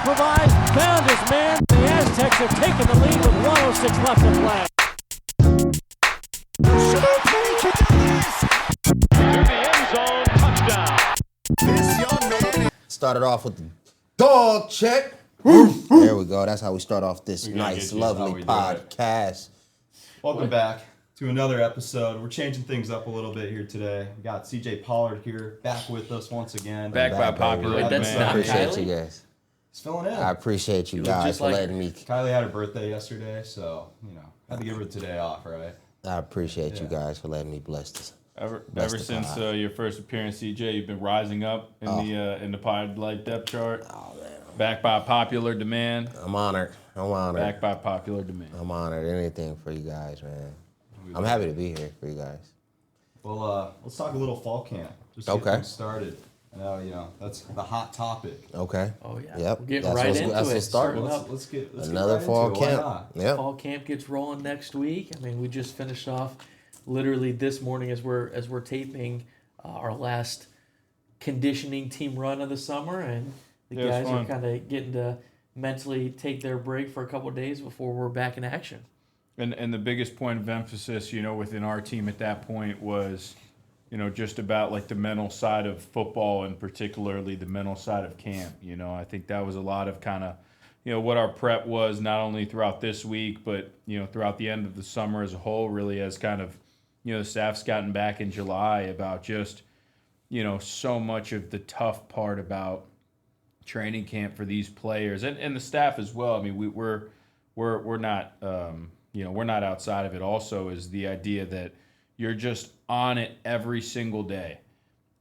improvised, found his man. The Aztecs have taken the lead with 1:06 left to play. To the end zone, touchdown. This young man started off with the dog check. There we go. That's how we start off this nice, lovely podcast. Welcome back to another episode. We're changing things up a little bit here today. We got CJ Pollard here, back with us once again. Back by popular demand. I appreciate you guys. He's filling in. I appreciate you guys for letting me. Kylie had her birthday yesterday, so, had to give her today off, right? I appreciate you guys for letting me bless this. Ever since your first appearance, CJ, you've been rising up in the Pollard depth chart. Oh, man. Back by popular demand. I'm honored. Back by popular demand. I'm honored. Anything for you guys, man. I'm happy to be here for you guys. Well, let's talk a little fall camp. Just to get things started. That's the hot topic. Okay. Oh, yeah. Yep. We're getting right into it. Let's start. Let's get Another right fall into it. camp. Yep. Fall camp gets rolling next week. I mean, we just finished off literally this morning as we're taping our last conditioning team run of the summer, and the guys are kind of getting to mentally take their break for a couple of days before we're back in action. And the biggest point of emphasis, within our team at that point was, just about like the mental side of football and particularly the mental side of camp. I think that was a lot of kind of, what our prep was not only throughout this week, but, throughout the end of the summer as a whole, really as kind of, the staff's gotten back in July about just, so much of the tough part about training camp for these players and the staff as well. I mean, we're not, we're not outside of it. Also is the idea that you're just on it every single day.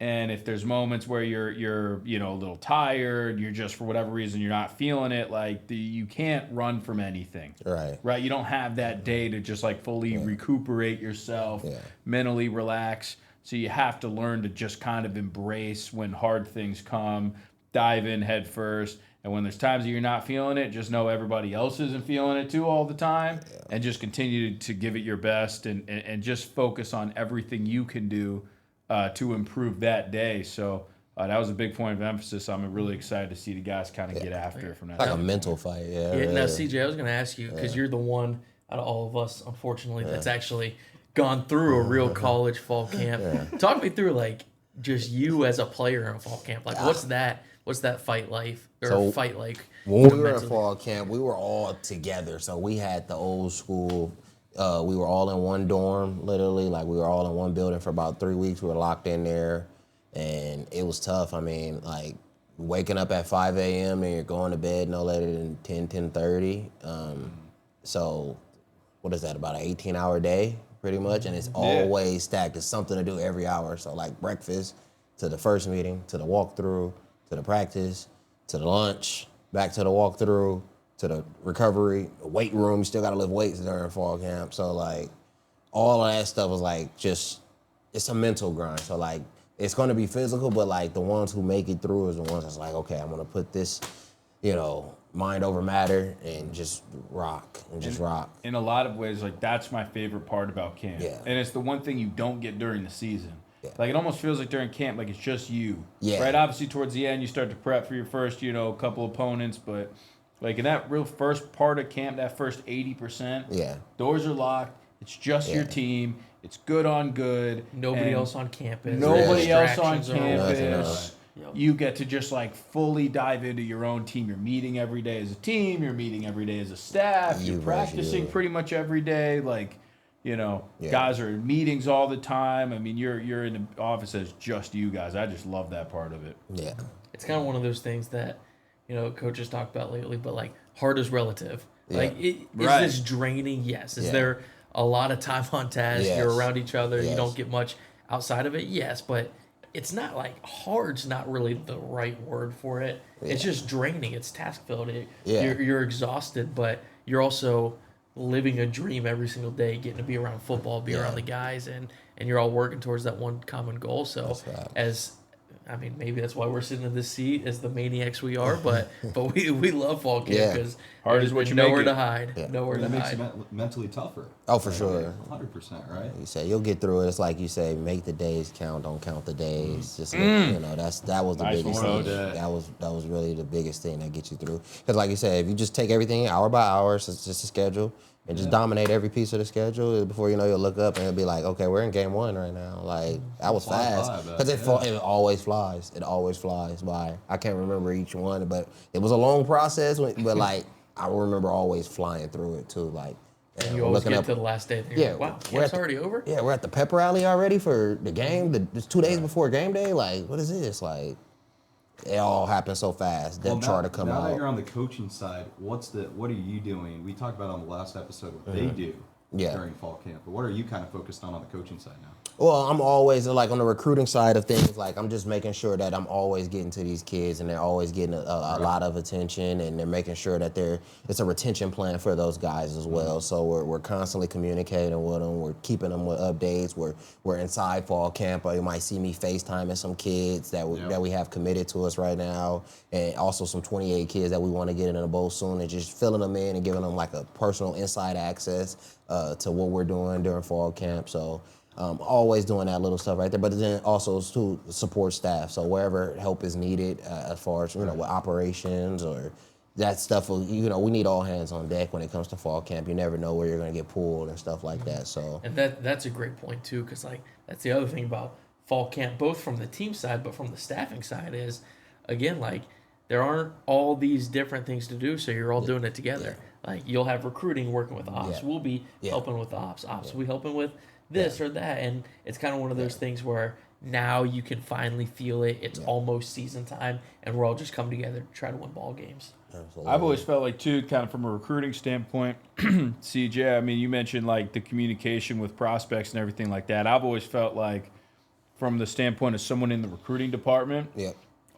And if there's moments where you're a little tired, you're just for whatever reason you're not feeling it, you can't run from anything. Right. You don't have that day to just fully recuperate yourself, mentally relax. So you have to learn to just kind of embrace when hard things come, dive in head first. And when there's times that you're not feeling it, just know everybody else isn't feeling it too all the time, and just continue to give it your best and just focus on everything you can do to improve that day. So that was a big point of emphasis. I'm really excited to see the guys kind of get after it from that. Like a mental fight. Yeah. Really. Now, CJ, I was going to ask you, because you're the one out of all of us, unfortunately, that's actually gone through a real college fall camp. Talk me through just you as a player in a fall camp. What's that fight like? Fight like? When we were at fall camp, we were all together. So we had the old school. We were all in one dorm, literally. We were all in one building for about 3 weeks. We were locked in there, and it was tough. I mean, waking up at 5 a.m. and you're going to bed no later than 10:30. So what is that, about an 18-hour day, pretty much? And it's always stacked. It's something to do every hour. So breakfast to the first meeting, to the walkthrough, to the practice, to the lunch, back to the walkthrough, to the recovery, weight room. You still got to lift weights during fall camp. So, all of that stuff was, it's a mental grind. So, it's going to be physical, but, the ones who make it through is the ones that's okay, I'm going to put this, mind over matter and just rock rock. In a lot of ways, that's my favorite part about camp. Yeah. And it's the one thing you don't get during the season. Yeah. It almost feels like during camp, it's just you. Yeah. Right? Obviously, towards the end, you start to prep for your first, couple opponents. But, in that real first part of camp, that first 80%, doors are locked. It's just your team. It's good on good. Nobody else on campus. Nobody else on campus. You get to just, fully dive into your own team. You're meeting every day as a team. You're meeting every day as a staff. You're practicing pretty much every day. Guys are in meetings all the time. I mean, you're in the office as just you guys. I just love that part of it. Yeah. It's kind of one of those things that, coaches talk about lately, but hard is relative. Is this draining? Yes. Is there a lot of time on task? Yes. You're around each other. Yes. You don't get much outside of it. Yes, but it's not hard's not really the right word for it. Yeah. It's just draining. It's task filled. You're exhausted, but you're also living a dream every single day, getting to be around football, be around the guys, and you're all working towards that one common goal. So as I mean, maybe that's why we're sitting in this seat as the maniacs we are, but we love fall camp because hard is what you nowhere make to it. hide. Yeah. Nowhere That to makes hide. you mentally tougher. Oh, for sure. 100%, right? You say you'll get through it. It's like you say, make the days count, don't count the days. Just you know, that was the Nice biggest one, thing. Coach. That was really the biggest thing that gets you through. Because like you said, if you just take everything hour by hour, so it's just a schedule, and just dominate every piece of the schedule, before you know, you'll look up and it'll be like, okay, we're in game 1 right now. Like that was Flies fast by, because it always flies. It always flies by. I can't remember each one, but it was a long process. But like I remember always flying through it too. Like. And you always get to the last day. And you're like, wow, camp's already over? Yeah, we're at the pep rally already for the game. It's 2 days before game day. Like, what is this? Like, it all happened so fast. Depth chart to come now that out. you're on the coaching side, what are you doing? We talked about on the last episode what they do during fall camp, but what are you kind of focused on the coaching side now? Well, I'm always like on the recruiting side of things. Like I'm just making sure that I'm always getting to these kids, and they're always getting a lot of attention, and they're making sure that it's a retention plan for those guys as well. So we're constantly communicating with them. We're keeping them with updates. We're inside fall camp. Or you might see me FaceTiming some kids that we have committed to us right now, and also some 28 kids that we want to get in a bowl soon, and just filling them in and giving them like a personal inside access to what we're doing during fall camp. So. Always doing that little stuff right there, but then also to support staff. So wherever help is needed, as far as with operations or that stuff, we need all hands on deck when it comes to fall camp. You never know where you're going to get pulled and stuff like that. So And that's a great point too, because like that's the other thing about fall camp, both from the team side but from the staffing side is, again, like there aren't all these different things to do, so you're all doing it together. Like you'll have recruiting working with ops. We'll be helping with ops. Ops will be helping with this or that, and it's kind of one of those things where now you can finally feel it. It's almost season time, and we're all just coming together to try to win ball games. absolutely. I've always felt like, too, kind of from a recruiting standpoint, CJ, I mean, you mentioned, like, the communication with prospects and everything like that. I've always felt like, from the standpoint of someone in the recruiting department,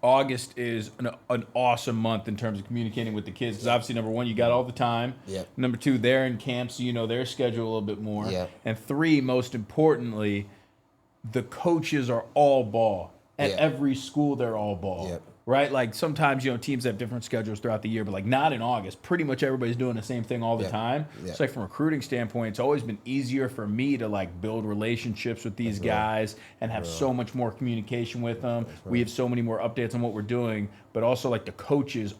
August is an awesome month in terms of communicating with the kids because obviously, number one, you got all the time. Number two, they're in camp, so you know their schedule a little bit more. And three, most importantly, the coaches are all ball. At every school, they're all ball. Right? Like sometimes, teams have different schedules throughout the year, but like not in August. Pretty much everybody's doing the same thing all the time. So like from a recruiting standpoint, it's always been easier for me to like build relationships with these guys and have so much more communication with them. We have so many more updates on what we're doing, but also like the coaches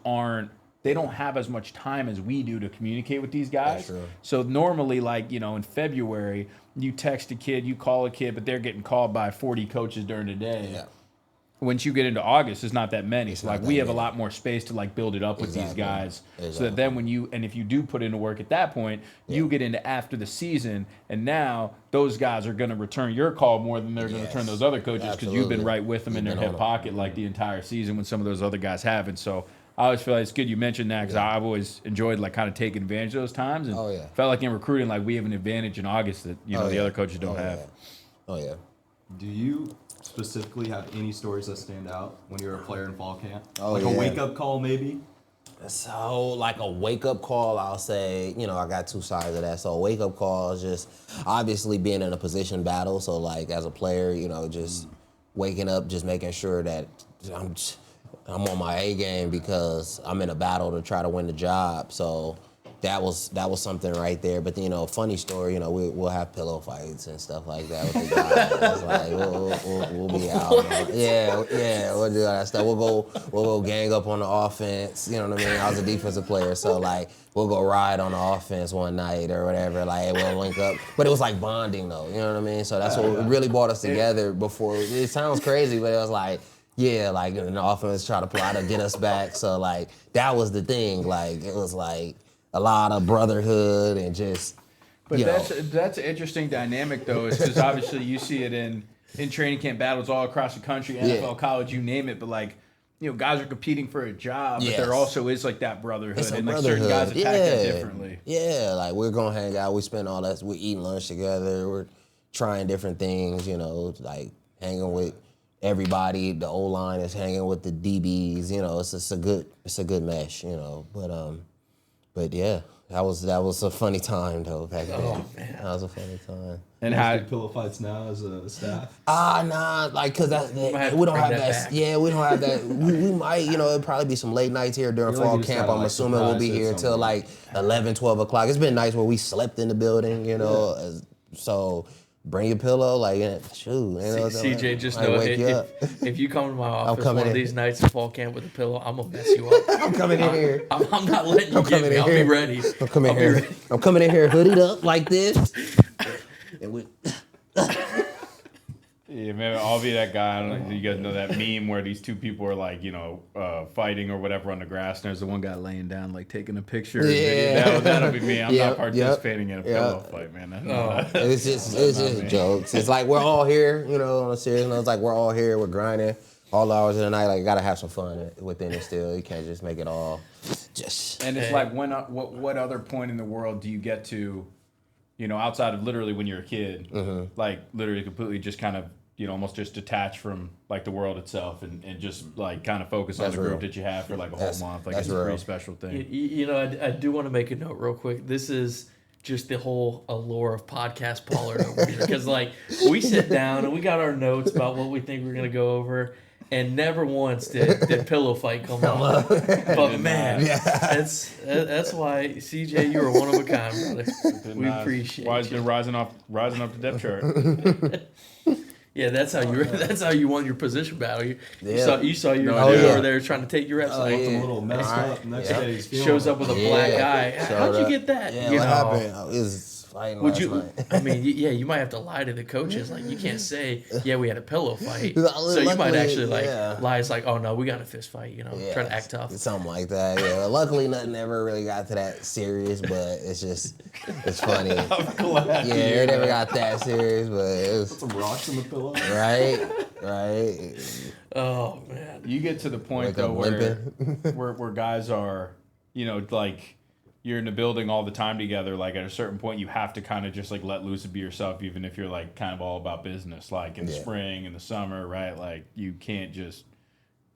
they don't have as much time as we do to communicate with these guys. So normally, like, in February, you text a kid, you call a kid, but they're getting called by 40 coaches during the day. Once you get into August, it's not that many. So like we have a lot more space to like build it up with these guys. So that then if you do put into work at that point, you get into after the season, and now those guys are going to return your call more than they're going to return those other coaches because you've been right with them in their hip pocket like the entire season when some of those other guys haven't. So I always feel like it's good you mentioned that because I've always enjoyed like kind of taking advantage of those times and felt like in recruiting like we have an advantage in August that the other coaches don't have. Do you specifically have any stories that stand out when you're a player in fall camp? A wake-up call maybe? So, like a wake-up call, I'll say, I got two sides of that. So a wake-up call is just obviously being in a position battle. So, like, as a player, just waking up, just making sure that I'm on my A game because I'm in a battle to try to win the job. So that was something right there. But funny story, we'll have pillow fights and stuff like that with the guys. Like we'll be out. We'll do that stuff. We'll go gang up on the offense. You know what I mean? I was a defensive player, so like we'll go ride on the offense one night or whatever. Like we'll link up. But it was like bonding though. You know what I mean? So that's what really brought us together. Before it sounds crazy, but it was like. Like the offense try to plot to get us back. So like that was the thing. Like it was like a lot of brotherhood and just. But that's an interesting dynamic though, is because obviously you see it in training camp battles all across the country, NFL, college, you name it. But like guys are competing for a job, but there also is like that brotherhood, and like certain guys attack it differently. Like we're gonna hang out. We spend all that. We're eating lunch together. We're trying different things. Like hanging with. Everybody, the O-line is hanging with the DBs. It's a good mesh. But yeah, That was a funny time though back then. Oh, man. That was a funny time. And How how do pillow fights now as a staff? Nah, like cause might have we to don't bring have that that. back. Yeah, we don't have that. We might, it'll probably be some late nights here during Feel like fall you just camp. gotta, I'm like, assuming we'll be surprise it here till somewhere. like 11, 12 o'clock. It's been nights where we slept in the building, so. Bring your pillow, like shoot. CJ, just I know wake you up. if you come to my office coming one of in. these nights in fall camp with a pillow, I'm gonna mess you up. I'm coming in here. I'm not letting you I'm get coming me. in I'll here. be ready. I'm coming I'll be here. ready. I'm coming in here hoodied up like this. And we, Yeah, maybe I'll be that guy. I don't know if you guys know that meme where these two people are like, fighting or whatever on the grass, and there's the one guy laying down, like taking a picture. Yeah. That'll be me. I'm Yep, not participating in a pillow fight, man. it's just jokes. It's like we're all here, on a serious note. It's like we're all here. We're grinding all hours of the night. Like you gotta have some fun within it still. You can't just make it all just. And it's like, what other point in the world do you get to, outside of literally when you're a kid, like literally completely just kind of, almost just detach from like the world itself and just like kind of focus on That's the group real. that you have for like a whole month. Like that's it's a pretty real. special thing. I do want to make a note real quick. This is just the whole allure of podcast Pollard over here, because like we sit down and we got our notes about what we think we're gonna go over, and never once did pillow fight come up. But man, that's why CJ, you are one of a kind, brother. We appreciate Why you. has been rising up the depth chart. Yeah, that's how you won your position battle. You saw your No, dude yeah. over there trying to take your reps. Like, A little messed up. Next day he's feeling shows up with a black eye. How'd you get that? Yeah, You what know? happened? It was fighting Would last you? night. I mean, you might have to lie to the coaches. Like, you can't say, "Yeah, we had a pillow fight." Luckily, So you might actually yeah. lie. It's like, "Oh no, we got a fist fight." Try to act tough. Something like that, yeah. Luckily, nothing ever really got to that serious, but it's funny. I'm glad. Yeah, it never got that serious, but it was some rocks in the pillow. right. Oh man. You get to the point Wake though up where guys are, like you're in the building all the time together. Like at a certain point, you have to kind of just like let loose and be yourself, even if you're like kind of all about business. Like in the spring, in the summer, right? Like you can't just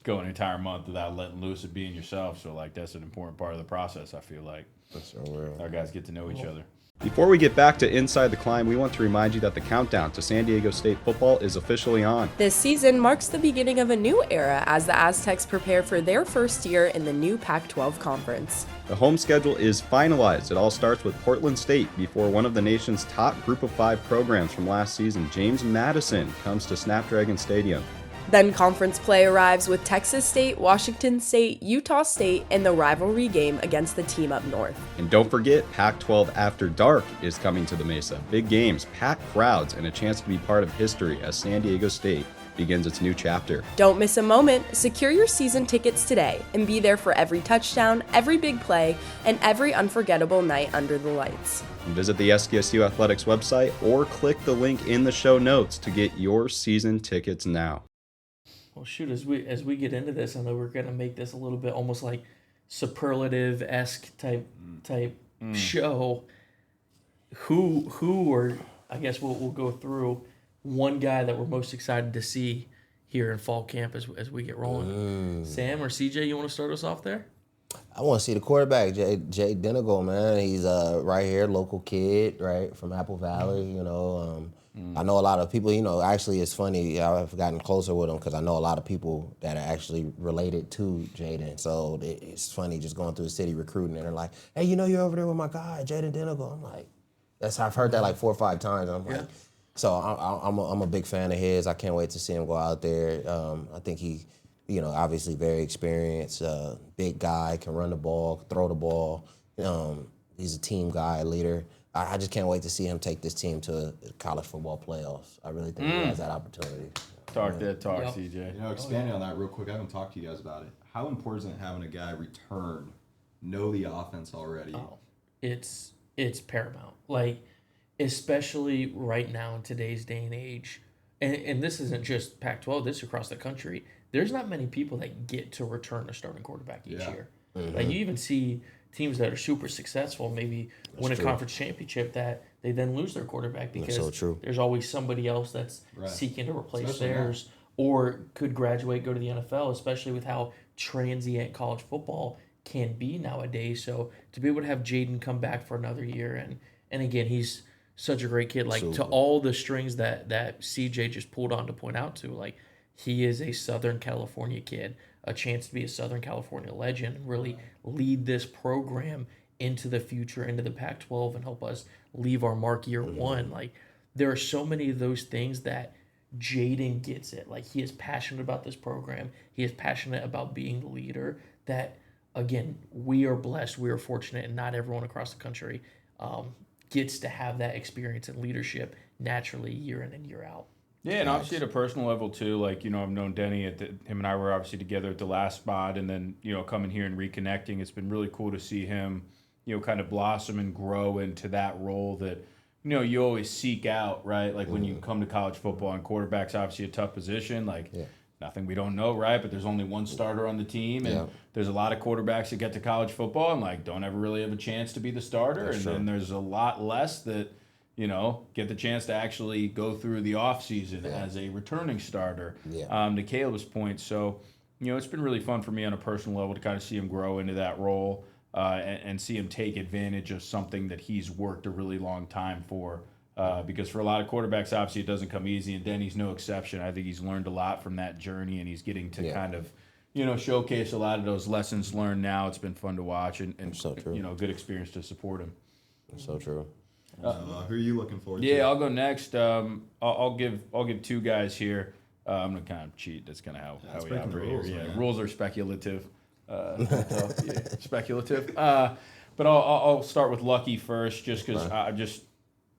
go an entire month without letting loose and being yourself. So like that's an important part of the process. I feel like That's so real. our guys get to know each other. Before we get back to Inside the Climb, we want to remind you that the countdown to San Diego State football is officially on. This season marks the beginning of a new era as the Aztecs prepare for their first year in the new Pac-12 conference. The home schedule is finalized. It all starts with Portland State before one of the nation's top Group of 5 programs from last season, James Madison, comes to Snapdragon Stadium. Then conference play arrives with Texas State, Washington State, Utah State, and the rivalry game against the team up north. And don't forget, Pac-12 After Dark is coming to the Mesa. Big games, packed crowds, and a chance to be part of history as San Diego State begins its new chapter. Don't miss a moment. Secure your season tickets today and be there for every touchdown, every big play, and every unforgettable night under the lights. Visit the SDSU Athletics website or click the link in the show notes to get your season tickets now. Well, shoot, as we get into this, I know we're gonna make this a little bit almost like superlative-esque type show. Who or I guess we'll go through one guy that we're most excited to see here in fall camp as we get rolling. Sam or CJ, you want to start us off there? I want to see the quarterback, Jay Denigal, man. He's right here, local kid, right, from Apple Valley, I know a lot of people, actually it's funny, I've gotten closer with him because I know a lot of people that are actually related to Jaden. So it's funny just going through the city recruiting and they're like, hey, you're over there with my guy, Jaden Denigal. I'm like, I've heard that like 4 or 5 times. I'm like, so I'm a big fan of his. I can't wait to see him go out there. I think he, obviously very experienced, big guy, can run the ball, throw the ball. He's a team guy, leader. I just can't wait to see him take this team to college football playoffs. I really think he has that opportunity. Talk that talk, CJ. Expanding on that real quick, I haven't talked to you guys about it. How important is it having a guy return, know the offense already? Oh, it's paramount. Like, especially right now in today's day and age, and this isn't just Pac-12, this is across the country. There's not many people that get to return a starting quarterback each year. Like, you even see teams that are super successful maybe win a conference championship that they then lose their quarterback because there's always somebody else that's seeking to replace Especially theirs or could graduate, go to the NFL, especially with how transient college football can be nowadays. So to be able to have Jaden come back for another year, and again, he's such a great kid. Like, to all the strings that CJ just pulled on to point out to, like, he is a Southern California kid, a chance to be a Southern California legend and really lead this program into the future, into the Pac-12, and help us leave our mark year one. Like, there are so many of those things that Jaden gets it. Like, he is passionate about this program. He is passionate about being the leader that, again, we are blessed, we are fortunate, and not everyone across the country gets to have that experience and leadership naturally year in and year out. Yeah, and obviously at a personal level too, like, you know, I've known Denny, him and I were obviously together at the last spot, and then, you know, coming here and reconnecting, it's been really cool to see him, you know, kind of blossom and grow into that role that, you know, you always seek out, right? Like when you come to college football, and quarterback's obviously a tough position, like nothing we don't know, right? But there's only one starter on the team, and there's a lot of quarterbacks that get to college football and like don't ever really have a chance to be the starter, then there's a lot less that, you know, get the chance to actually go through the offseason as a returning starter, to Caleb's point. So, you know, it's been really fun for me on a personal level to kind of see him grow into that role, and see him take advantage of something that he's worked a really long time for. Because for a lot of quarterbacks, obviously, it doesn't come easy, and Denny's no exception. I think he's learned a lot from that journey, and he's getting to kind of, you know, showcase a lot of those lessons learned now. It's been fun to watch, and so true. You know, good experience to support him. So true. Who are you looking forward to? Yeah, I'll go next. I'll give two guys here. I'm gonna kind of cheat. That's kind of how we operate rules, here. Yeah, man. rules are speculative. Speculative. But I'll start with Lucky first, just because I've just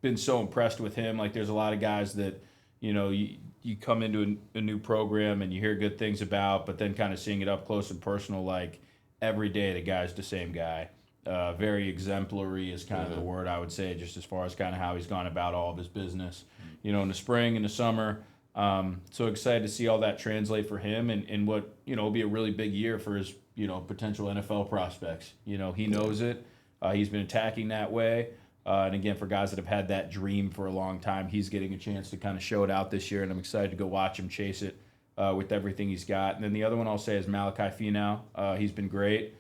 been so impressed with him. Like, there's a lot of guys that, you know, you come into a new program and you hear good things about, but then kind of seeing it up close and personal, like every day the guy's the same guy. Very exemplary is kind of the word I would say, just as far as kind of how he's gone about all of his business, you know, in the spring and the summer. So excited to see all that translate for him, and what, you know, will be a really big year for his, you know, potential NFL prospects. You know, he knows it. He's been attacking that way. And again, for guys that have had that dream for a long time, he's getting a chance to kind of show it out this year, and I'm excited to go watch him chase it with everything he's got. And then the other one I'll say is Malachi Finau. He's been great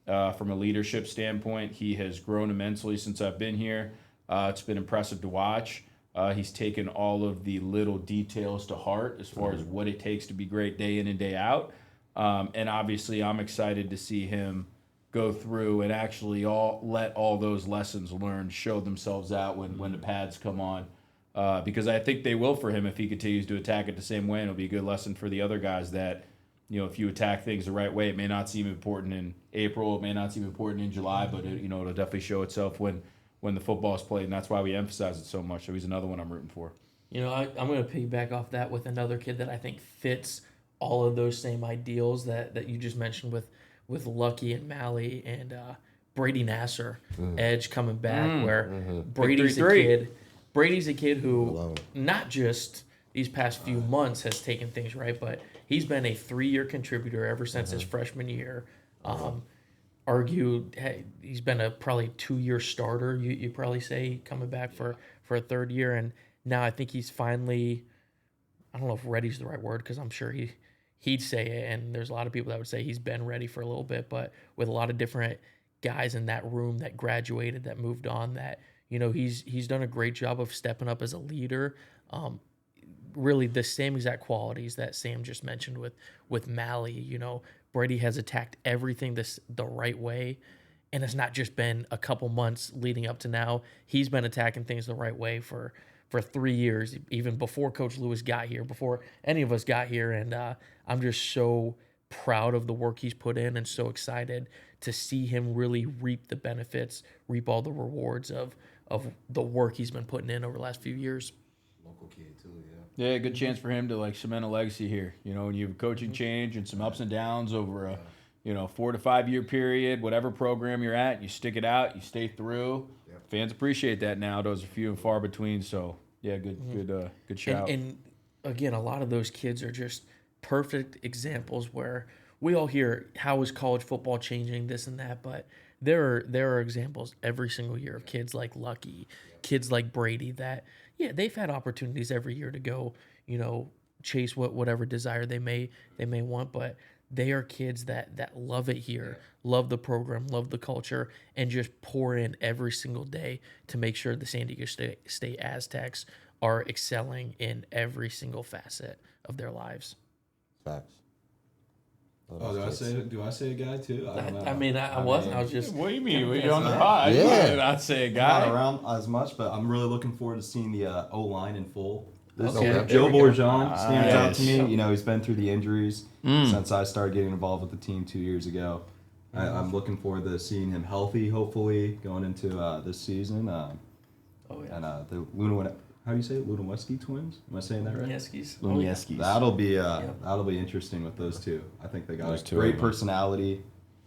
from a leadership standpoint. He has grown immensely since I've been here. It's been impressive to watch. He's taken all of the little details to heart as far as what it takes to be great day in and day out. And obviously, I'm excited to see him go through and actually let all those lessons learned show themselves out when the pads come on. Because I think they will for him if he continues to attack it the same way, and it'll be a good lesson for the other guys that, you know, if you attack things the right way, it may not seem important in April, it may not seem important in July, but it, you know, it'll definitely show itself when the football is played, and that's why we emphasize it so much. So he's another one I'm rooting for. You know, I'm going to piggyback off that with another kid that I think fits all of those same ideals that you just mentioned with Lucky and Mally and Brady Nasser, edge coming back, where Brady's a kid who not just these past few months has taken things right, but he's been a 3-year contributor ever since his freshman year. He's been a probably 2-year starter, you probably say, coming back for a third year, and now I think he's finally, I don't know if ready's the right word, because I'm sure he'd say it, and there's a lot of people that would say he's been ready for a little bit, but with a lot of different guys in that room that graduated, that moved on, that, you know, he's done a great job of stepping up as a leader. Really the same exact qualities that Sam just mentioned with Mally. You know, Brady has attacked everything the right way, and it's not just been a couple months leading up to now. He's been attacking things the right way for 3 years, even before Coach Lewis got here, before any of us got here. And I'm just so proud of the work he's put in, and so excited to see him really reap the benefits, reap all the rewards of the work he's been putting in over the last few years. Local kid too, yeah. Yeah, good chance for him to like cement a legacy here. You know, when you have a coaching change and some ups and downs over a, 4 to 5 year period, whatever program you're at, you stick it out, you stay through. Yep. Fans appreciate that now. Those are few and far between. So yeah, good shout. And again, a lot of those kids are just perfect examples where we all hear how is college football changing, this and that, but there are examples every single year of kids like Lucky, kids like Brady that, yeah, they've had opportunities every year to go, chase whatever desire they may want, but they are kids that love it here, love the program, love the culture, and just pour in every single day to make sure the San Diego State Aztecs are excelling in every single facet of their lives. Facts. Oh, do I say a guy too? I don't know. I wasn't. I was just. What do you mean? We're on the pod. Yeah. You did not say a I'm guy. not around as much, but I'm really looking forward to seeing the O-line in full. This Okay. year. Joe There we go. Bourgeon stands out to me. Nice. You know, he's been through the injuries since I started getting involved with the team 2 years ago. I'm looking forward to seeing him healthy, hopefully, going into this season. Oh yeah. And the Luna, how do you say it? Lunowiecki twins? Am I saying that right? Lunieckis. Lunieckis. That'll be interesting with those two. I think they got Those a two great of them. personality,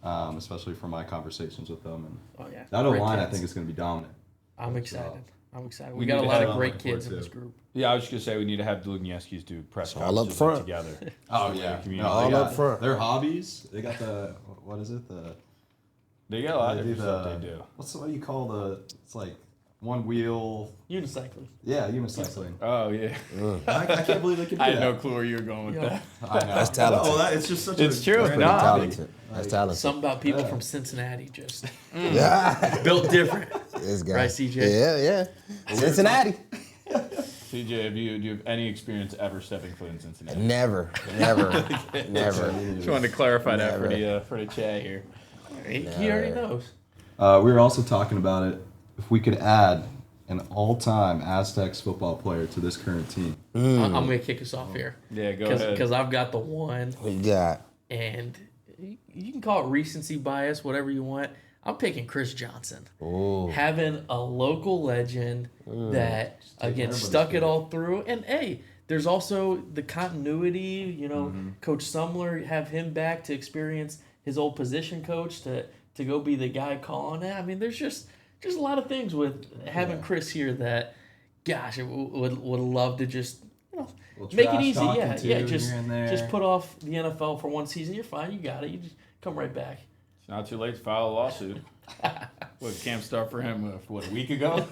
especially from my conversations with them. And Oh yeah. that Great O-line, I kids. think, is going to be dominant. I'm excited. We We got a need to lot have of them great on kids in board, this too. group. Yeah, I was just gonna say we need to have the Lunieckis do press All up conferences front. together. Oh So yeah, we communicate. All they up got front. Their hobbies. They got what is it? They got a lot of They do different stuff they do. What do you call it's like one wheel? Unicycling. Yeah, unicycling. Oh yeah, I can't believe they can do I that. had no clue where you were going with Yeah. that. I know. That's talented. Oh, it's just such It's a true. random No, Pretty hobby. talented. That's talented. Something about people from Cincinnati just Yeah. built different. This guy. Right, CJ? Yeah. Cincinnati. CJ, do you have any experience ever stepping foot in Cincinnati? Never. Just wanted to clarify that for the chat here. He already knows. We were also talking about it. If we could add an all-time Aztecs football player to this current team, I'm going to kick us off here. Yeah, go ahead. Because I've got the one, We got. and you can call it recency bias, whatever you want. I'm picking Chris Johnson. Ooh. Having a local legend that, again, everybody's stuck it favorite. all through. And, hey, there's also the continuity. You know, Coach Sumler, have him back to experience his old position coach to go be the guy calling it. I mean, there's just a lot of things with having Chris here that, gosh, I would love to just, little make it trash easy. talking Yeah, too yeah. here Just and there. just put off the NFL for one season. You're fine. You got it. You just come right back. It's not too late to file a lawsuit. What camp start for him? A week ago?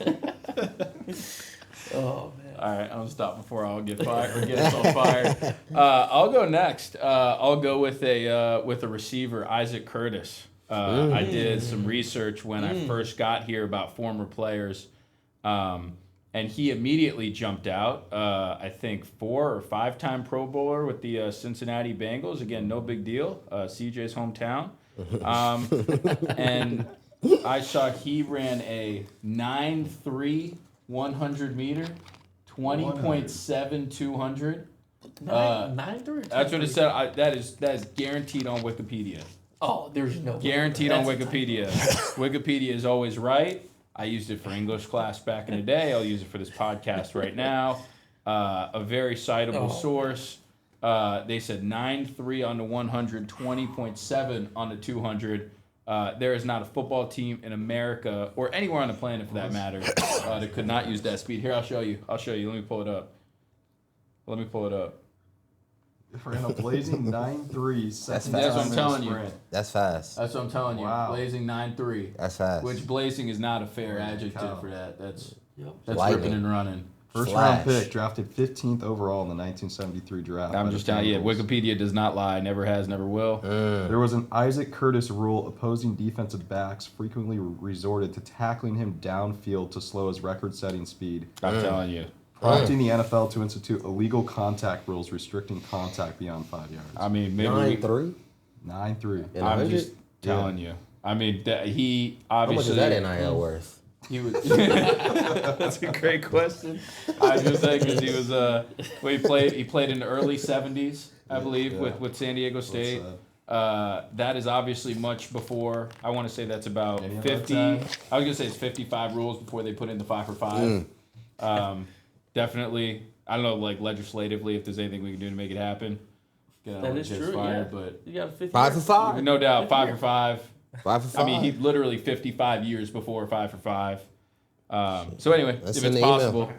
Oh man. All right, I'll stop before I'll get fired or get us all fired. I'll go next. I'll go with a receiver, Isaac Curtis. I did some research when I first got here about former players, and he immediately jumped out. I think 4 or 5-time Pro Bowler with the Cincinnati Bengals. Again, no big deal. CJ's hometown. And I saw he ran a 9.3 100 meter, 20.7 200. 9-3. That's what it said. That is guaranteed on Wikipedia. Oh, there's no Guaranteed on That's- Wikipedia. Wikipedia is always right. I used it for English class back in the day. I'll use it for this podcast right now. A very citable source. They said 9.3 on the 100, 20.7 on the 200. There is not a football team in America or anywhere on the planet for that matter that could not use that speed. Here, I'll show you. Let me pull it up. Ran a blazing 9.3. That's That's what I'm telling you. That's fast. That's what I'm telling you. Wow. Blazing 9.3. That's fast. Which blazing is not a fair Holy adjective cow. for that. That's Lightning. ripping and running. First Flash. round pick, drafted 15th overall in the 1973 draft. I'm by just the telling you, Bengals. Wikipedia does not lie. Never has, never will. There was an Isaac Curtis rule. Opposing defensive backs frequently resorted to tackling him downfield to slow his record-setting speed, I'm telling you. prompting the NFL to institute illegal contact rules restricting contact beyond 5 yards. I mean, maybe 9.3. 9.3. In I'm 100? just telling you. I mean, he How much obviously. is that NIL worth? He was. That's a great question. I was just saying because he was. He played in the early '70s, I believe, with San Diego State. That is obviously much before. I want to say that's about Any of 50. that I was gonna say it's 55 rules before they put in the 5 for 5. Definitely. I don't know, like legislatively, if there's anything we can do to make it happen. Get That is true. Fired, Yeah. but You got a 50. 5 for 5. no doubt, 5 for 5. 5 for 5. I mean, he literally 55 years before 5 for 5. So anyway, That's if in it's the email. possible,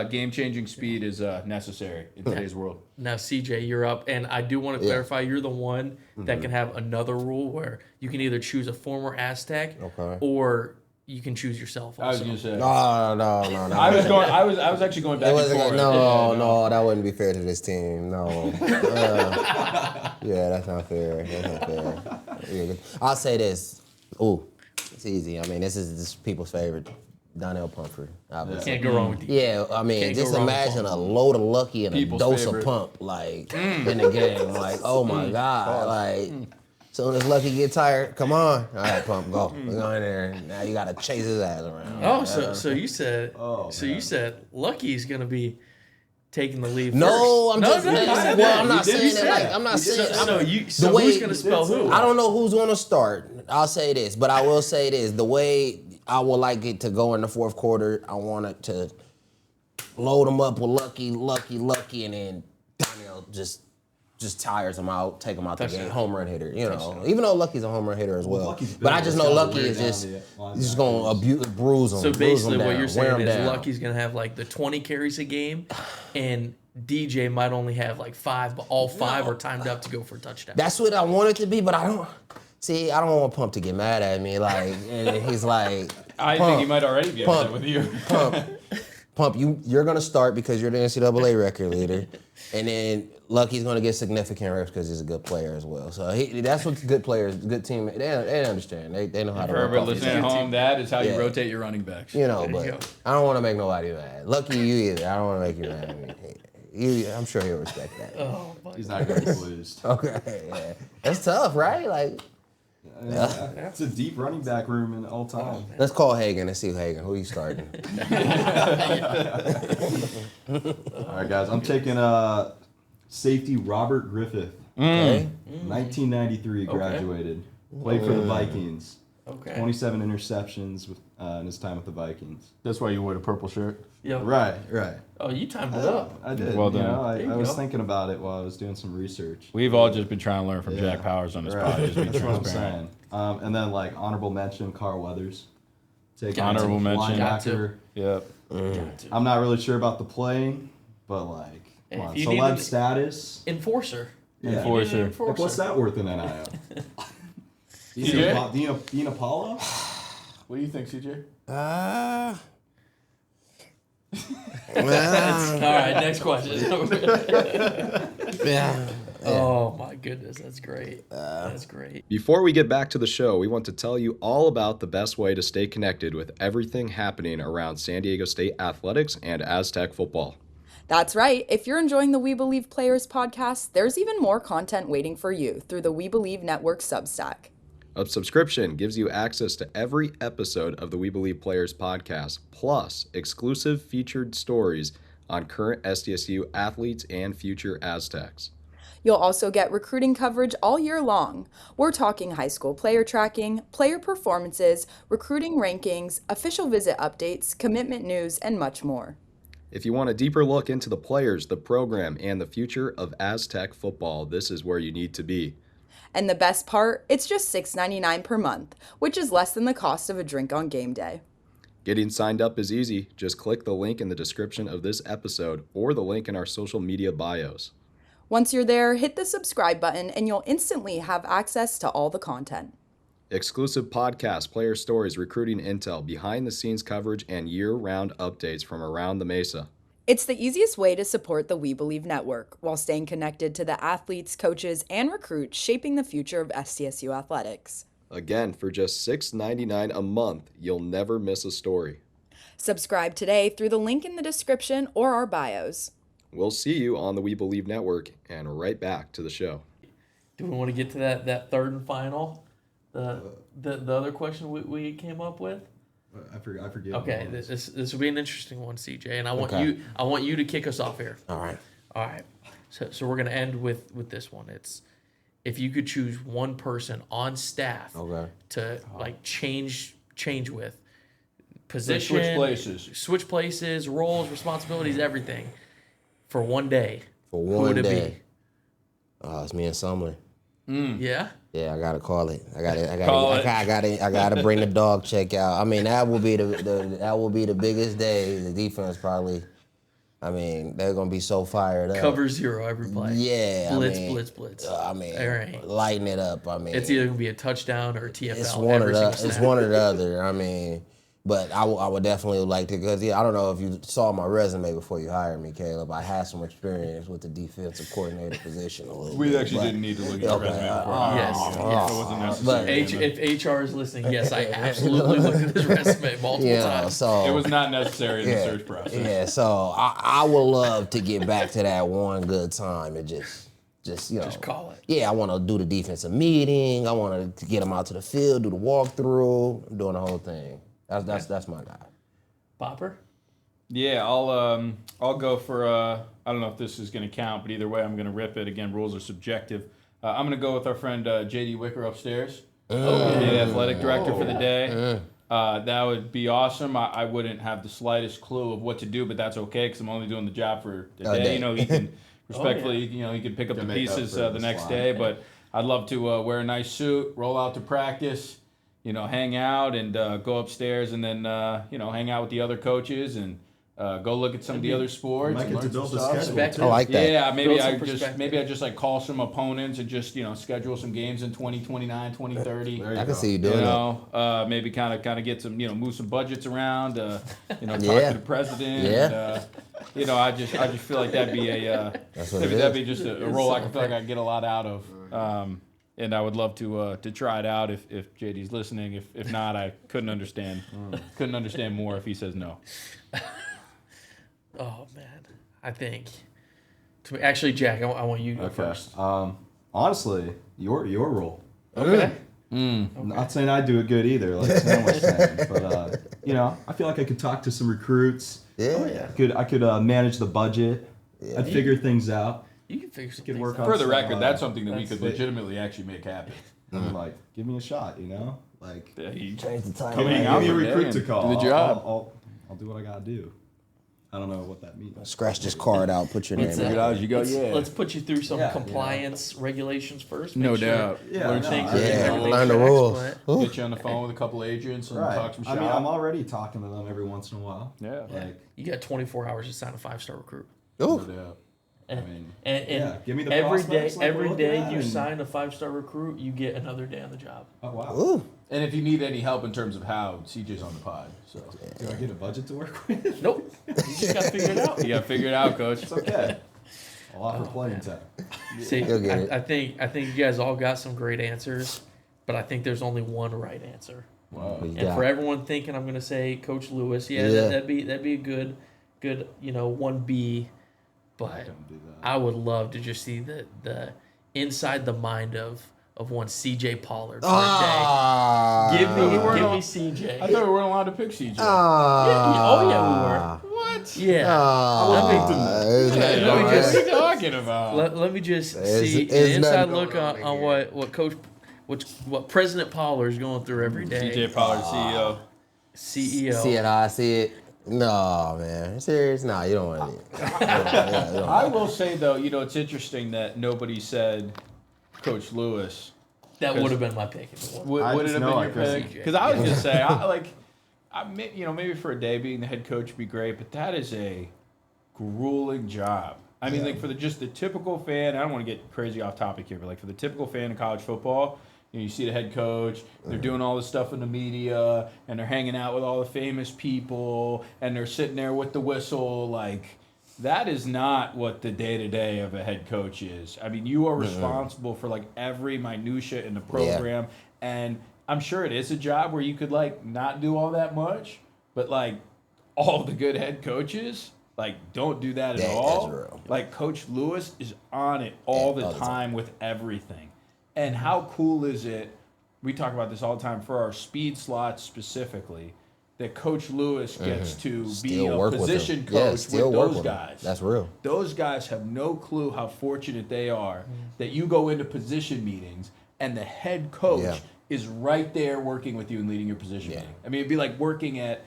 game-changing speed is necessary in today's world. Now, CJ, you're up, and I do want to clarify, you're the one that can have another rule where you can either choose a former Aztec Okay. or you can choose yourself. I was Also. gonna say. No. I was actually going back It and wasn't forth. no, that wouldn't be fair to this team. No. Yeah, that's not fair. Yeah, I'll say this. Ooh, it's easy. I mean, this is people's favorite. Donnell Pumphrey, obviously. Can't go wrong with you. Yeah, I mean, Can't go just wrong with imagine Pump. a load of Lucky and People's a dose favorite. of Pump, like, in the game. Like, oh my God. Like, soon as Lucky get tired, come on. All right, Pump, go. We're going in there. Now you got to chase his ass around. Oh, so you said you said Lucky's gonna be taking the lead No, first. I'm just you said well, that. I'm not You did. saying it like I'm not saying So who's gonna spell who? I don't know who's gonna start. I'll say this, but I will say this: the way I would like it to go in the fourth quarter, I want it to load them up with Lucky, and then Donnell just tires them out, take them out the game, home run hitter. You know, even though Lucky's a home run hitter as well, but I just know Lucky is just gonna bruise them. So basically, what you're wear saying them is down. Lucky's gonna have like the 20 carries a game, and DJ might only have like 5, but all 5 are timed up to go for a touchdown. That's what I want it to be, but I don't. See, I don't want Pump to get mad at me, like, and he's like, I think he might already be upset with you. Pump, you're gonna start because you're the NCAA record leader, and then Lucky's gonna get significant reps because he's a good player as well. So that's what good players, good team, they understand. They know how to. For listening at home, that is how you Yeah. rotate your running backs. You know, There you but go. I don't want to make nobody mad. Lucky you either. I don't want to make you mad at me. I'm sure he'll respect that. Oh my He's not going to be pleased. Okay, yeah. That's tough, right? Like, It's a deep running back room in all time. let's call Hagan and see who he's starting. All right, guys. I'm taking safety Robert Griffith. Okay. 1993 graduated. Played for the Vikings. Okay. 27 interceptions in his time with the Vikings. That's why you wore the purple shirt. Yep. Right. Oh, you timed it up. I did. Well done. You know, There you I was go. thinking about it while I was doing some research. We've all just been trying to learn from Yeah. Jack Powers on this Right. pod. Just be That's what I'm transparent. saying. And then honorable mention, Carl Weathers. Taking Honorable mention. Got to. linebacker. Yep. I'm not really sure about the playing, but come If on, you celeb needed- status. Enforcer. Yeah. Enforcer. What's that worth in NIL? CJ? Dean Apollo? What do you think, CJ? All right, next question. Yeah. Oh my goodness, that's great. That's great. Before we get back to the show, we want to tell you all about the best way to stay connected with everything happening around San Diego State athletics and Aztec football. That's right. If you're enjoying the We Believe Players podcast, there's even more content waiting for you through the We Believe Network Substack. A subscription gives you access to every episode of the We Believe Players podcast, plus exclusive featured stories on current SDSU athletes and future Aztecs. You'll also get recruiting coverage all year long. We're talking high school player tracking, player performances, recruiting rankings, official visit updates, commitment news, and much more. If you want a deeper look into the players, the program, and the future of Aztec football, this is where you need to be. And the best part, it's just $6.99 per month, which is less than the cost of a drink on game day. Getting signed up is easy. Just click the link in the description of this episode or the link in our social media bios. Once you're there, hit the subscribe button and you'll instantly have access to all the content. Exclusive podcasts, player stories, recruiting intel, behind-the-scenes coverage, and year-round updates from around the Mesa. It's the easiest way to support the We Believe Network while staying connected to the athletes, coaches, and recruits shaping the future of SDSU athletics. Again, for just $6.99 a month, you'll never miss a story. Subscribe today through the link in the description or our bios. We'll see you on the We Believe Network, and right back to the show. Do we want to get to that third and final? The other question we came up with? I forget. Okay, this will be an interesting one, CJ, and I want Okay. you to kick us off here. All right. All right. So we're gonna end with this one. It's if you could choose one person on staff to change with position, switch places, roles, responsibilities, everything for one day. For who one would it day. It's me and Sumler. Yeah. Yeah, I gotta call it. I gotta bring the dog check out. I mean, that will be the biggest day. The defense probably. I mean, they're gonna be so fired up. Cover zero every play. Yeah, Blitz. I mean, Right. lighten it up. I mean, It's either gonna be a touchdown or a TFL. it's one or the other. I mean, But I would definitely like to, because I don't know if you saw my resume before you hired me, Caleb. I had some experience with the defensive coordinator position a little bit. We actually didn't need to look at your resume before. Yes. It wasn't necessary. If HR is listening, yes, I absolutely looked at his resume multiple times. So it was not necessary in the search process. Yeah, so I would love to get back to that one good time and just call it. Yeah, I want to do the defensive meeting. I want to get them out to the field, do the walkthrough, doing the whole thing. That's my guy. Bopper? Yeah, I'll go for I don't know if this is going to count, but either way, I'm going to rip it. Again, rules are subjective. I'm going to go with our friend JD Wicker upstairs. The athletic director for the day. That would be awesome. I wouldn't have the slightest clue of what to do, but that's okay because I'm only doing the job for the day. He can respectfully, he can pick up the pieces the next day. But I'd love to wear a nice suit, roll out to practice, hang out and go upstairs and then, hang out with the other coaches and go look at some of the other sports. Might And get to learn build some a stuff. schedule. I like that. Yeah, maybe Build I just like call some opponents and just, schedule some games in 2029, 2030. I can see you doing that. Maybe kind of get some, move some budgets around, talk Yeah. to the president. Yeah. And, I just feel like that'd be that'd be just a role I feel like I could get a lot out of. And I would love to try it out if JD's listening. If not, I couldn't understand more if he says no. Oh, man. I think. Actually, Jack, I want you to go first. Honestly, your role. Okay. I'm not saying I do it good either, like Sam was saying, but I feel like I could talk to some recruits. Yeah. I could manage the budget. I'd figure things out. You can figure some Could things work out. on For the some, record, that's something that we that's could legitimately actually make happen. I'm like, give me a shot, like He Change the time. Come hang give out me a for a day recruit and to call. do the job. I'll do what I gotta do. I don't know what that means. Scratch this card out. Put your Let's, name. As you go, let's put you through some Yeah, compliance regulations first. No Make sure doubt. Yeah, Learn no, things I- are- Yeah, everything's learn the rules. excellent. Get you on the phone with a couple agents and Right. talk some shop. I mean, I'm already talking to them every once in a while. Yeah. Like, You got 24 hours to sign a 5-star recruit. No Ooh. doubt. And, mean, and yeah, give me the every day, prospects, like, we're every looking day at, you and- sign a 5-star recruit, you get another day on the job. oh wow. Ooh. And if you need any help in terms of how, CJ's on the pod. So Do I get a budget to work with? Nope. You just got to figure it out. you got to figure it out, coach. It's okay. I'll offer playing time. See, You'll get it. I think you guys all got some great answers, but I think there's only one right answer. Wow. We And got- for everyone thinking I'm going to say Coach Lewis, Yeah. that'd be a good 1B, but I would love to just see the inside the mind of one CJ Pollard for Ah. a day. Give me I CJ. thought we weren't allowed to pick CJ. Oh yeah, we were. What? Yeah. Ah. Isn't that Let me dumb? What are just- you talking about? Let me just It's- see it's an inside nothing look going on, on on here. what President Pollard is going through every day. CJ Pollard, CEO. CEO. See it, I see it. No, man. Serious? Nah, you don't want it. I will say, though, it's interesting that nobody said Coach Lewis. That would have been my pick if it was. Would I it just have know been I your couldn't. pick? Because I was going to say, maybe for a day being the head coach would be great, but that is a grueling job. I mean, like for the typical fan, I don't want to get crazy off topic here, but like for the typical fan of college football, you see the head coach, they're doing all this stuff in the media, and they're hanging out with all the famous people, and they're sitting there with the whistle. Like, that is not what the day-to-day of a head coach is. I mean, you are responsible for like every minutia in the program, and I'm sure it is a job where you could like not do all that much, but like all the good head coaches like don't do that at all. That's real. Like Coach Lewis is on it all the time with everything. And how cool is it? We talk about this all the time for our speed slots specifically. That Coach Lewis gets to be Still a work with position them. Yeah, coach still with work those with them. guys. That's real. Those guys have no clue how fortunate they are that you go into position meetings and the head coach is right there working with you and leading your position meeting. I mean, it'd be like working at,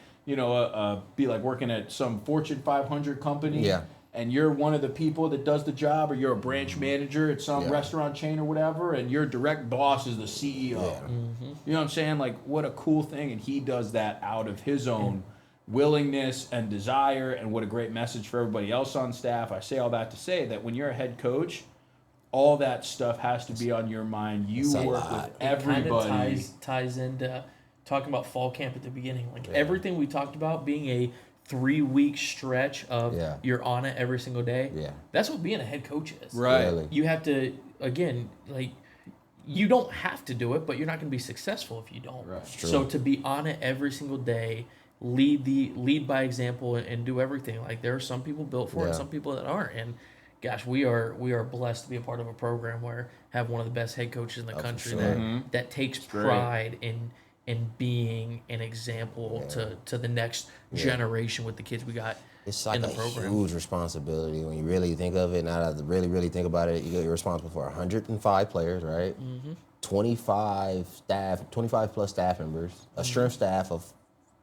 some Fortune 500 company. Yeah. And you're one of the people that does the job, or you're a branch manager at some restaurant chain or whatever, and your direct boss is the CEO. You know what I'm saying? Like, what a cool thing. And he does that out of his own willingness and desire, and what a great message for everybody else on staff. I say all that to say that when you're a head coach, all that stuff has to be on your mind. You work with everybody. Ties into talking about fall camp at the beginning. Like everything we talked about being a 3-week stretch of you're on it every single day. Yeah. That's what being a head coach is. Right. Really. You have to, again, like, you don't have to do it, but you're not going to be successful if you don't. Right. So to be on it every single day, lead by example, and do everything. Like, there are some people built for it, and some people that aren't. And gosh, we are blessed to be a part of a program where have one of the best head coaches in the country that takes pride in being an example to the next generation with the kids we got It's like in the a program. huge responsibility when you really think of it. Now that I really, really think about it, you're responsible for 105 players, right? 25 plus staff members, a strength staff of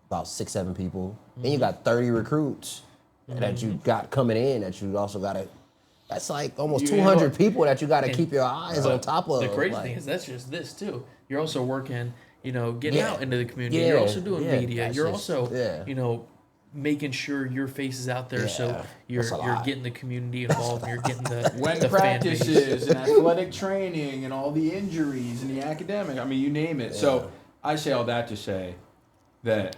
about 6-7 people. Then you got 30 recruits that you got coming in that you also got to. That's like almost 200 people that you got to keep your eyes on top of. The crazy thing is that's just this too. You're also working, getting out into the community. You're also doing media. You're also, making sure your face is out there, so you're getting the community involved, and you're getting the When the fan base. practices and athletic training and all the injuries and the academic, I mean, you name it. So I say all that to say that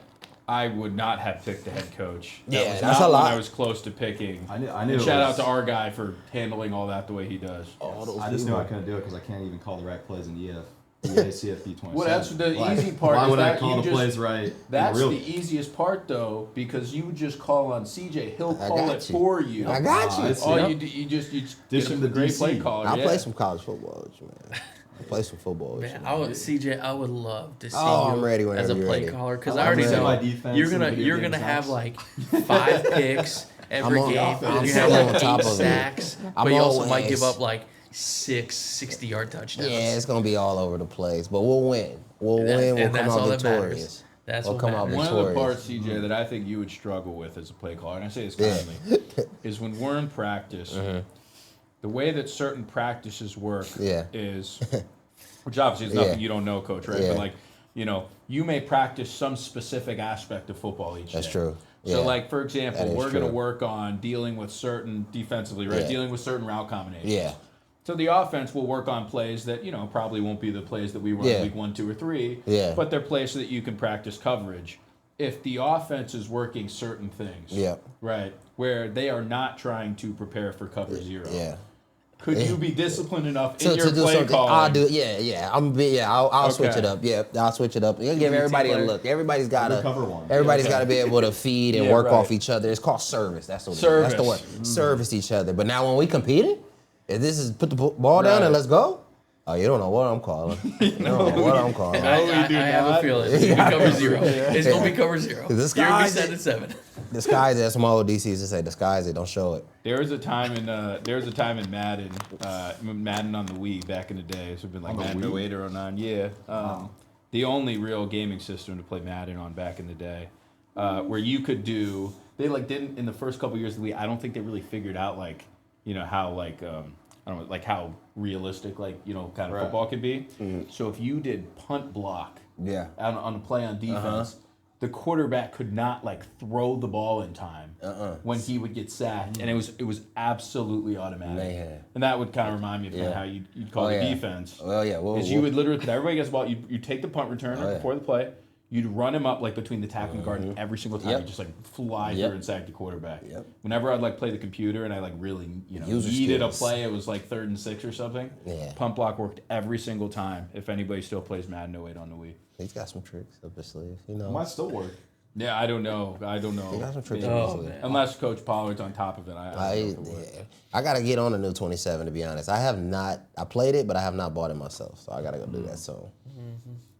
I would not have picked the head coach. That was that's not a lot. one I was close to picking. I knew. And shout out to our guy for handling all that the way he does. I just knew I couldn't do it because I can't even call the right plays in CFB 27. Well, that's the easy part. Why is would I that call you the just- plays right? That's in the real? easiest part, though, because you just call on CJ. He'll I call got it you. for you. I got you. it's- All Yep. you just Dish get him him the the great DC. play caller. I'll yeah. play some college football with you, man. I'll play some football with you. Man, CJ, I would love to see I'm you ready as whenever a you're play ready. caller, because I'm I already ready. know My defense you're and gonna video game have apps. like 5 picks every I'm on game. offense. You have I'm like on top 8 of it. sacks, I'm but you also might always- give up like 6 60-yard touchdowns. Yeah, it's gonna be all over the place, but we'll win. We'll And win. We'll that's come all out that matters. victorious. That's We'll what come out matters. One of the victorious. parts, CJ, that I think you would struggle with as a play caller, and I say this kindly, is when we're in practice, the way that certain practices work is, which obviously is nothing you don't know, Coach, right? Yeah. But like, you may practice some specific aspect of football each day. That's true. So, Yeah. like, for example, That is we're going to true. work on dealing with certain defensively, right? Yeah. Dealing with certain route combinations. Yeah. So the offense will work on plays that, probably won't be the plays that we run week 1, 2, or 3. Yeah. But they're plays so that you can practice coverage. If the offense is working certain things, right, where they are not trying to prepare for cover 0, could you be disciplined enough in your to do play something. calling? I'll do. I'll switch it up. Yeah, I'll switch it up. You give everybody a look. Everybody's got to cover one. Everybody's got to be able to feed and Yeah, work right. off each other. It's called service. That's what. Service. That's the word. Service each other. But now when we competing, if this is put the ball down Right. and let's go. Oh, you don't know what I'm calling. You don't know what I'm calling. I have a feeling it's going to be cover 0. It's going to be cover 0. You're going to be Disguise 7-7. Disguise it. Some old DCs to say disguise it. Don't show it. There was a time in Madden, Madden on the Wii back in the day. It's been like On the Madden Wii? 08 or 09. Yeah. The only real gaming system to play Madden on back in the day, where you could do. They didn't in the first couple years of the Wii. I don't think they really figured out how I don't know, like how realistic kind of Right. football could be. So if you did punt block Yeah. on a play on defense, the quarterback could not throw the ball in time when he would get sacked, and it was absolutely automatic. Mayhem. And that would kind of remind me of kinda how you'd call the defense. Well, yeah. Is you would literally, everybody gets the ball, you take the punt returner before the play, you'd run him up between the tackle and guard every single time. You just fly through and sack the quarterback. Whenever I'd play the computer and I really User needed a skills. play, it was 3rd and 6 or something. Yeah. Punt block worked every single time. If anybody still plays Madden 08 on the Wii. He's got some tricks up his sleeve. Might still work. Yeah, I don't know. He got some tricks Maybe. up his sleeve. Unless Coach Pollard's on top of it. I gotta get on the new 27 to be honest. I have not. I played it, but I have not bought it myself. So I gotta go do that soon.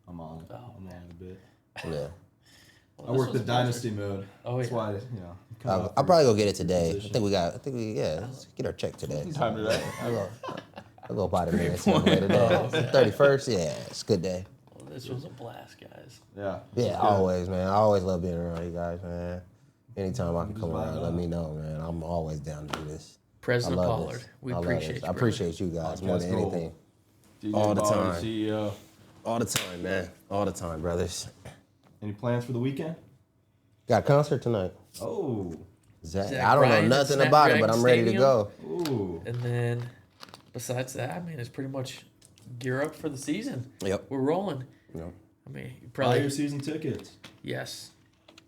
I'm on it. I'm on a bit. Yeah. I work the dynasty mode. Oh, That's yeah. why, I'll probably go get it today. I think we let's get our check today. Time to that. I'll go buy the minutes later today. 31st, yeah, it's a good day. Well, this was a blast, guys. Yeah. Yeah, always, man. I always love being around you guys, man. Anytime I can come around, let me know, man. I'm always down to do this. President I love Pollard, this. we I love appreciate this. you. I appreciate you guys more than Podcast gold. anything. DJ All the Pollard, time. CEO. All the time, man. All the time, brothers. Any plans for the weekend? Got a concert tonight. Oh. Zach I don't know Bryan at nothing about it, but I'm ready to Snapdragon go. Ooh. And then, besides that, it's pretty much gear up for the season. Yep. We're rolling. Yep. I mean, you Buy probably your season tickets. yes.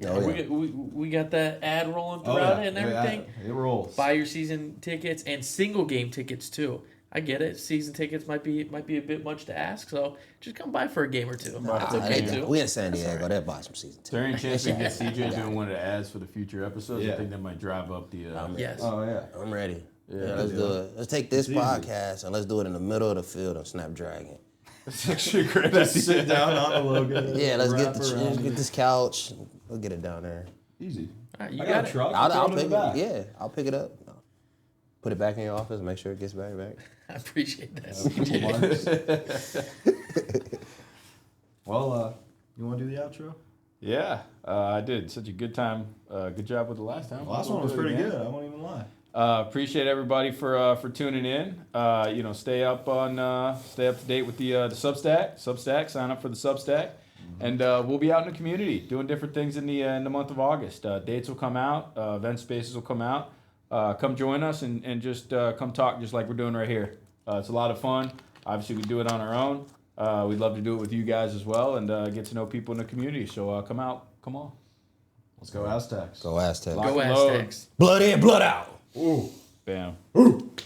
Oh, yeah. We got that ad rolling throughout it and everything. It rolls. Buy your season tickets and single game tickets too. I get it. Season tickets might be a bit much to ask, so just come by for a game or two. That's okay too. We in San Diego. They'll buy some season Is there any tickets. chance we can get CJ doing one of the ads for the future episodes? Yeah. I think that might drive up the. Yes. Oh yeah. I'm ready. Yeah, let's do it. Let's take this It's easy. podcast and let's do it in the middle of the field on Snapdragon. It's actually a great. Just sit down on the logo. Yeah, let's wrap get around it. this couch. We'll get it down there. Easy. All right, you I got got it. a truck. I'll throw it in pick the back. it. Yeah, I'll pick it up. Put it back in your office. Make sure it gets back. I appreciate that. CJ. Well, you want to do the outro? Yeah, I did such a good time. Good job with the last time. The last one was We'll do it pretty again. good. I won't even lie. Appreciate everybody for tuning in. Stay up to date with the Substack. Sign up for the Substack, and we'll be out in the community doing different things in the month of August. Dates will come out. Event spaces will come out. Come join us and just come talk just like we're doing right here. It's a lot of fun. Obviously, we do it on our own. We'd love to do it with you guys as well and get to know people in the community. So come out. Come on. Let's go Aztecs. Go Aztecs. Lock Go and load. Aztecs. Blood in, blood out. Bam.